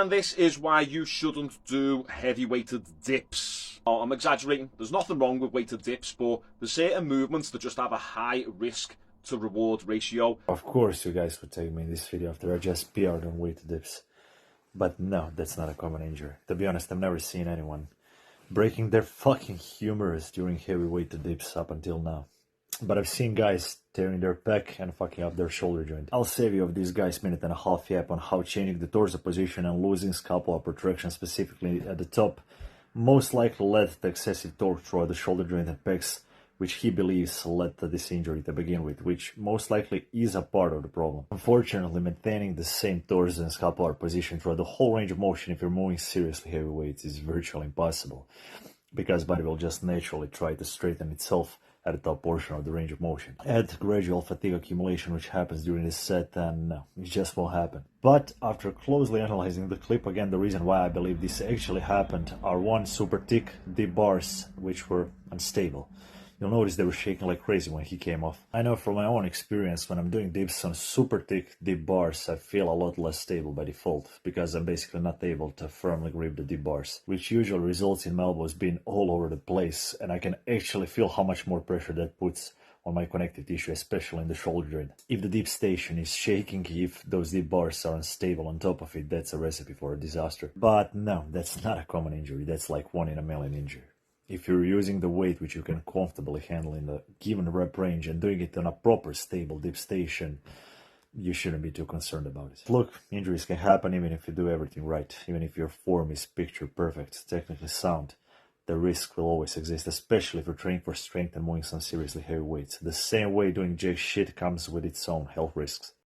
And this is why you shouldn't do heavy weighted dips. Oh, I'm exaggerating. There's nothing wrong with weighted dips, but there's certain movements that just have a high risk to reward ratio. Of course you guys would take me in this video after I just PR'd on weighted dips. But no, that's not a common injury. To be honest, I've never seen anyone breaking their fucking humerus during heavy weighted dips up until now. But I've seen guys tearing their pec and fucking up their shoulder joint. I'll save you of this guy's minute and a half yap on how changing the torso position and losing scapular protraction specifically at the top most likely led to excessive torque throughout the shoulder joint and pecs, which he believes led to this injury to begin with, which most likely is a part of the problem. Unfortunately, maintaining the same torso and scapular position throughout the whole range of motion if you're moving seriously heavy weights is virtually impossible, because body will just naturally try to straighten itself at the top portion of the range of motion. Add gradual fatigue accumulation which happens during this set and no, it just won't happen. But after closely analyzing the clip again, the reason why I believe this actually happened are one, super thick dip bars which were unstable. You'll notice they were shaking like crazy when he came off. I know from my own experience, when I'm doing dips on super thick dip bars, I feel a lot less stable by default, because I'm basically not able to firmly grip the dip bars, which usually results in my elbows being all over the place, and I can actually feel how much more pressure that puts on my connective tissue, especially in the shoulder joint. If the dip station is shaking, if those dip bars are unstable on top of it, that's a recipe for a disaster. But no, that's not a common injury, that's like 1 in a million injury. If you're using the weight which you can comfortably handle in the given rep range and doing it on a proper stable dip station, you shouldn't be too concerned about it. Look, injuries can happen even if you do everything right, even if your form is picture perfect, technically sound. The risk will always exist, especially if you're training for strength and moving some seriously heavy weights. The same way doing jack shit comes with its own health risks.